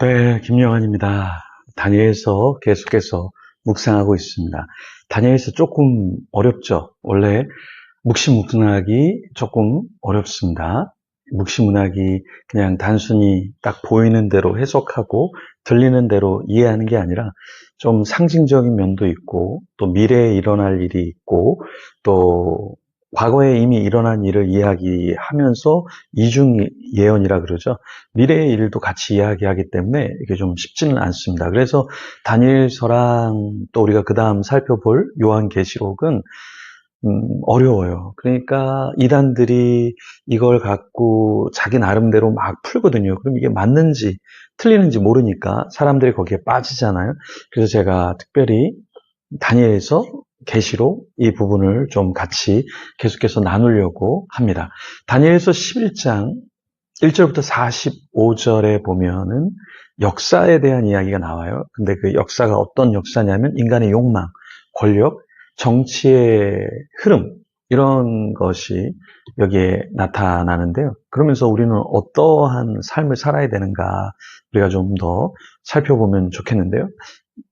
네, 김영환입니다. 다니엘서 계속해서 묵상하고 있습니다. 다니엘서 조금 어렵죠? 원래 묵시문학이 조금 어렵습니다. 묵시문학이 그냥 단순히 딱 보이는 대로 해석하고 들리는 대로 이해하는 게 아니라 좀 상징적인 면도 있고 또 미래에 일어날 일이 있고 또 과거에 이미 일어난 일을 이야기하면서 이중 예언이라 그러죠. 미래의 일도 같이 이야기하기 때문에 이게 좀 쉽지는 않습니다. 그래서 다니엘서랑 또 우리가 그 다음 살펴볼 요한계시록은 어려워요. 그러니까 이단들이 이걸 갖고 자기 나름대로 막 풀거든요. 그럼 이게 맞는지 틀리는지 모르니까 사람들이 거기에 빠지잖아요. 그래서 제가 특별히 다니엘서 계시록 이 부분을 좀 같이 계속해서 나누려고 합니다. 다니엘서 11장 1절부터 45절에 보면은 역사에 대한 이야기가 나와요. 근데 그 역사가 어떤 역사냐면 인간의 욕망, 권력, 정치의 흐름 이런 것이 여기에 나타나는데요. 그러면서 우리는 어떠한 삶을 살아야 되는가 우리가 좀 더 살펴보면 좋겠는데요.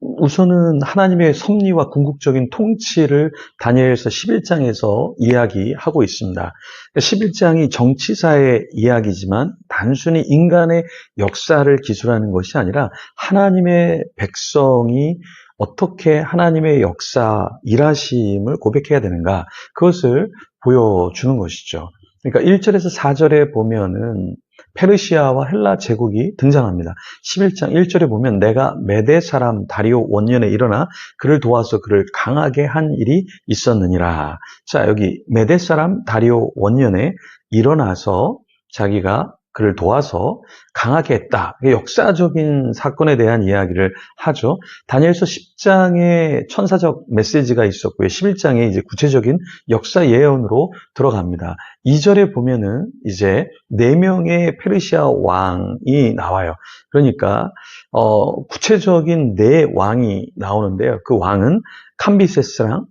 우선은 하나님의 섭리와 궁극적인 통치를 다니엘서 11장에서 이야기하고 있습니다. 11장이 정치사의 이야기지만 단순히 인간의 역사를 기술하는 것이 아니라 하나님의 백성이 어떻게 하나님의 역사, 일하심을 고백해야 되는가 그것을 보여주는 것이죠. 그러니까 1절에서 4절에 보면은 페르시아와 헬라 제국이 등장합니다. 11장 1절에 보면 내가 메대 사람 다리오 원년에 일어나 그를 도와서 그를 강하게 한 일이 있었느니라. 자, 여기 메대 사람 다리오 원년에 일어나서 자기가 그를 도와서 강하게 했다. 역사적인 사건에 대한 이야기를 하죠. 다니엘서 10장에 천사적 메시지가 있었고요. 11장에 이제 구체적인 역사 예언으로 들어갑니다. 2절에 보면은 이제 4명의 페르시아 왕이 나와요. 그러니까 구체적인 4왕이 나오는데요. 그 왕은 캄비세스랑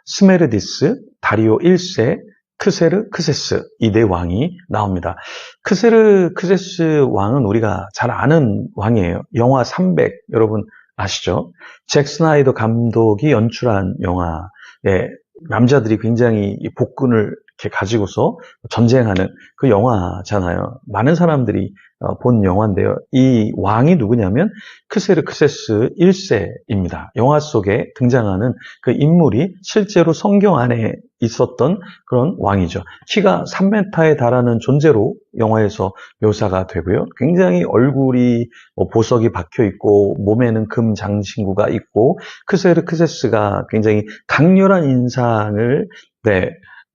스메르디스, 다리오 1세, 크세르, 크세스 이 4왕이 나옵니다. 크세르, 크세스 왕은 우리가 잘 아는 왕이에요. 영화 300 여러분 아시죠? 잭 스나이더 감독이 연출한 영화에 남자들이 굉장히 복근을 이렇게 가지고서 전쟁하는 그 영화잖아요. 많은 사람들이 본 영화인데요. 이 왕이 누구냐면 크세르크세스 1세입니다. 영화 속에 등장하는 그 인물이 실제로 성경 안에 있었던 그런 왕이죠. 키가 3m에 달하는 존재로 영화에서 묘사가 되고요. 굉장히 얼굴이 보석이 박혀 있고 몸에는 금 장신구가 있고 크세르크세스가 굉장히 강렬한 인상을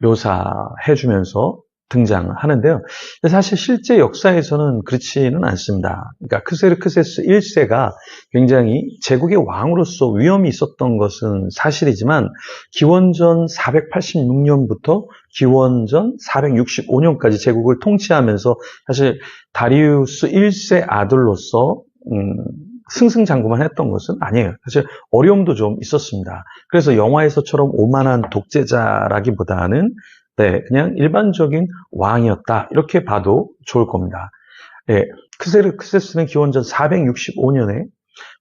묘사해주면서 등장하는데요. 사실 실제 역사에서는 그렇지는 않습니다. 그러니까 크세르크세스 1세가 굉장히 제국의 왕으로서 위엄이 있었던 것은 사실이지만 기원전 486년부터 기원전 465년까지 제국을 통치하면서 사실 다리우스 1세 아들로서 승승장구만 했던 것은 아니에요. 사실 어려움도 좀 있었습니다. 그래서 영화에서처럼 오만한 독재자라기보다는 그냥 일반적인 왕이었다. 이렇게 봐도 좋을 겁니다. 크세르크세스는 기원전 465년에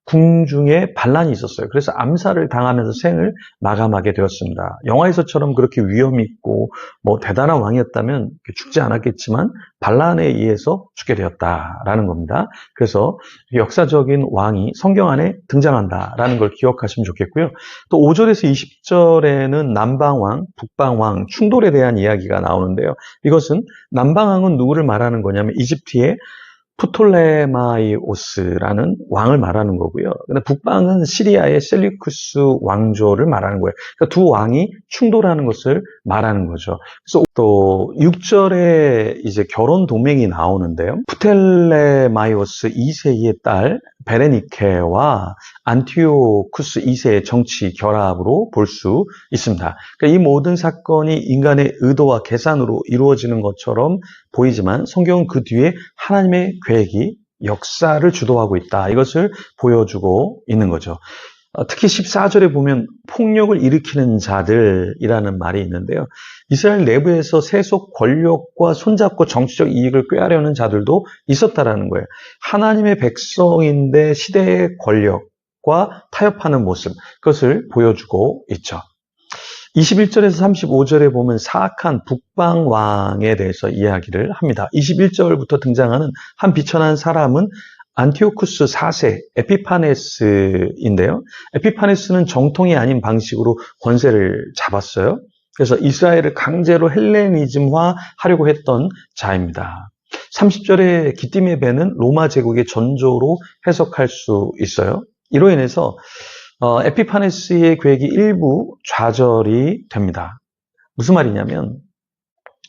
궁중에 반란이 있었어요. 그래서 암살을 당하면서 생을 마감하게 되었습니다. 영화에서처럼 그렇게 위험 있고 대단한 왕이었다면 죽지 않았겠지만 반란에 의해서 죽게 되었다라는 겁니다. 그래서 역사적인 왕이 성경 안에 등장한다라는 걸 기억하시면 좋겠고요. 또 5절에서 20절에는 남방왕, 북방왕 충돌에 대한 이야기가 나오는데요. 이것은 남방왕은 누구를 말하는 거냐면 이집트의 프톨레마이오스라는 왕을 말하는 거고요. 근데 북방은 시리아의 셀리쿠스 왕조를 말하는 거예요. 그러니까 두 왕이 충돌하는 것을 말하는 거죠. 그래서 또 6절에 이제 결혼 동맹이 나오는데요. 프텔레마이오스 2세의 딸 베레니케와 안티오쿠스 2세의 정치 결합으로 볼 수 있습니다. 그러니까 이 모든 사건이 인간의 의도와 계산으로 이루어지는 것처럼 보이지만 성경은 그 뒤에 하나님의 계획이 역사를 주도하고 있다. 이것을 보여주고 있는 거죠. 특히 14절에 보면 폭력을 일으키는 자들이라는 말이 있는데요. 이스라엘 내부에서 세속 권력과 손잡고 정치적 이익을 꾀하려는 자들도 있었다라는 거예요. 하나님의 백성인데 시대의 권력과 타협하는 모습, 그것을 보여주고 있죠. 21절에서 35절에 보면 사악한 북방왕에 대해서 이야기를 합니다. 21절부터 등장하는 한 비천한 사람은 안티오쿠스 4세 에피파네스인데요. 에피파네스는 정통이 아닌 방식으로 권세를 잡았어요. 그래서 이스라엘을 강제로 헬레니즘화 하려고 했던 자입니다. 30절에 기띔의 배는 로마 제국의 전조로 해석할 수 있어요. 이로 인해서 에피파네스의 계획이 일부 좌절이 됩니다. 무슨 말이냐면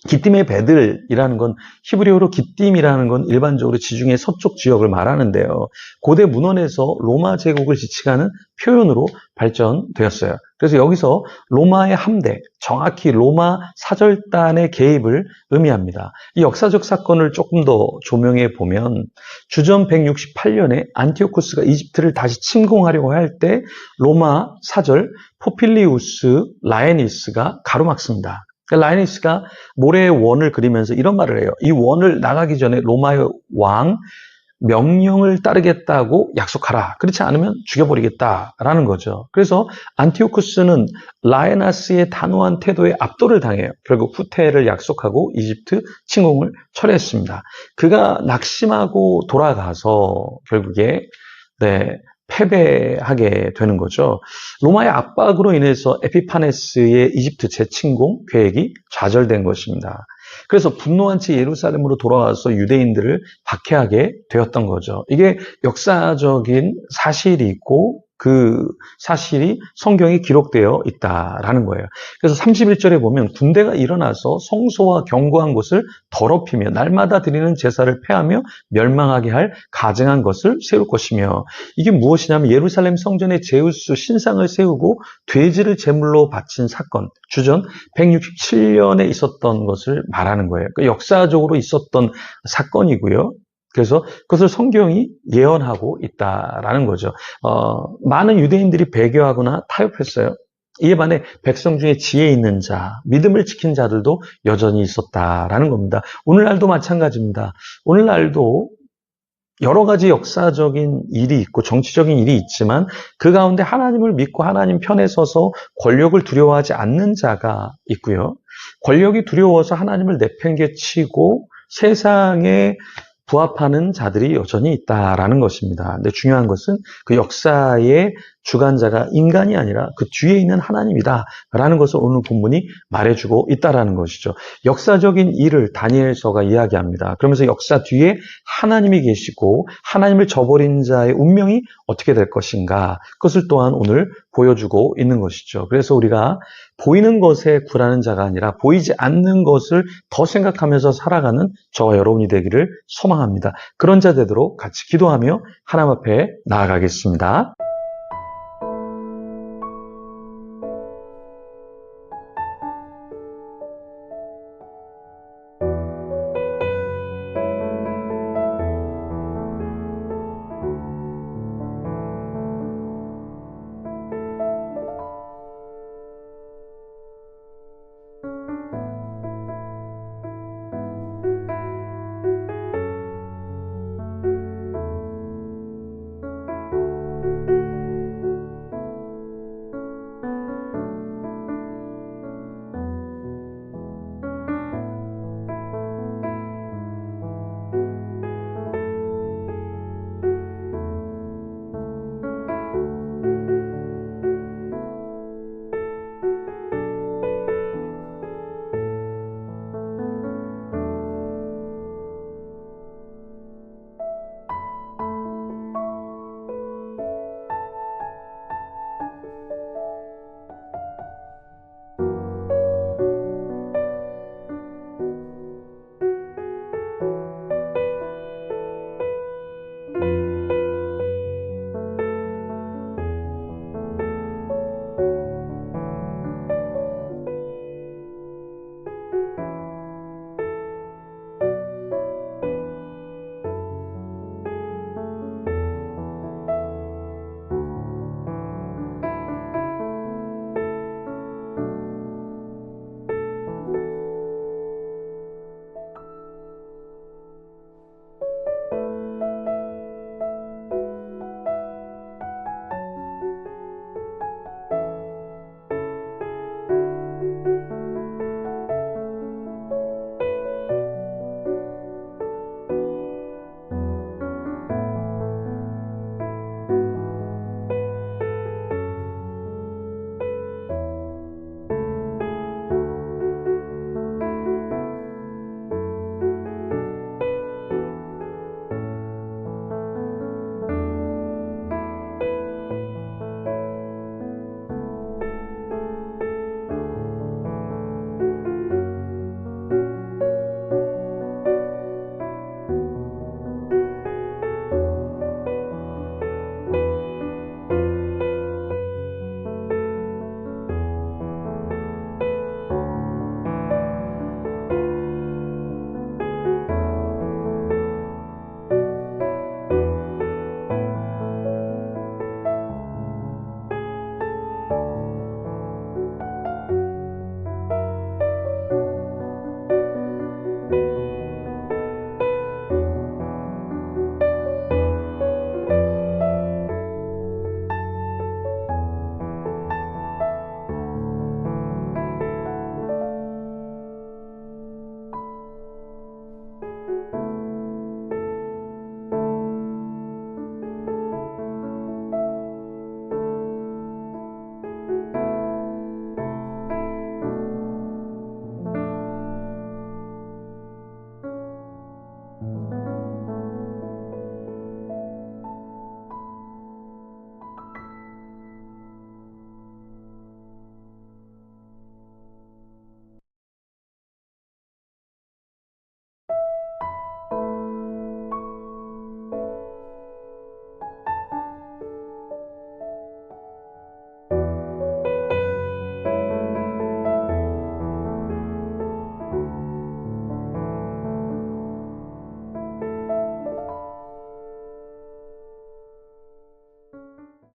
기띔의 배들이라는 건 히브리어로 기띔이라는 건 일반적으로 지중해 서쪽 지역을 말하는데요. 고대 문헌에서 로마 제국을 지칭하는 표현으로 발전되었어요. 그래서 여기서 로마의 함대, 정확히 로마 사절단의 개입을 의미합니다. 이 역사적 사건을 조금 더 조명해 보면 주전 168년에 안티오쿠스가 이집트를 다시 침공하려고 할 때 로마 사절 포필리우스 라에니스가 가로막습니다. 라이니스가 모래의 원을 그리면서 이런 말을 해요. 이 원을 나가기 전에 로마의 왕 명령을 따르겠다고 약속하라. 그렇지 않으면 죽여버리겠다라는 거죠. 그래서 안티오쿠스는 라에나스의 단호한 태도에 압도를 당해요. 결국 후퇴를 약속하고 이집트 침공을 철회했습니다. 그가 낙심하고 돌아가서 결국에 패배하게 되는 거죠. 로마의 압박으로 인해서 에피파네스의 이집트 재침공 계획이 좌절된 것입니다. 그래서 분노한 채 예루살렘으로 돌아와서 유대인들을 박해하게 되었던 거죠. 이게 역사적인 사실이 있고 그 사실이 성경에 기록되어 있다라는 거예요. 그래서 31절에 보면 군대가 일어나서 성소와 견고한 곳을 더럽히며 날마다 드리는 제사를 폐하며 멸망하게 할 가증한 것을 세울 것이며, 이게 무엇이냐면 예루살렘 성전에 제우스 신상을 세우고 돼지를 제물로 바친 사건, 주전 167년에 있었던 것을 말하는 거예요. 그러니까 역사적으로 있었던 사건이고요. 그래서 그것을 성경이 예언하고 있다라는 거죠. 많은 유대인들이 배교하거나 타협했어요. 이에 반해 백성 중에 지혜 있는 자, 믿음을 지킨 자들도 여전히 있었다라는 겁니다. 오늘날도 마찬가지입니다. 오늘날도 여러 가지 역사적인 일이 있고 정치적인 일이 있지만 그 가운데 하나님을 믿고 하나님 편에 서서 권력을 두려워하지 않는 자가 있고요. 권력이 두려워서 하나님을 내팽개치고 세상에 부합하는 자들이 여전히 있다라는 것입니다. 근데 중요한 것은 그 역사의 주관자가 인간이 아니라 그 뒤에 있는 하나님이다라는 것을 오늘 본문이 말해주고 있다라는 것이죠. 역사적인 일을 다니엘서가 이야기합니다. 그러면서 역사 뒤에 하나님이 계시고 하나님을 저버린 자의 운명이 어떻게 될 것인가, 그것을 또한 오늘 보여주고 있는 것이죠. 그래서 우리가 보이는 것에 굴하는 자가 아니라 보이지 않는 것을 더 생각하면서 살아가는 저와 여러분이 되기를 소망합니다. 그런 자 되도록 같이 기도하며 하나님 앞에 나아가겠습니다.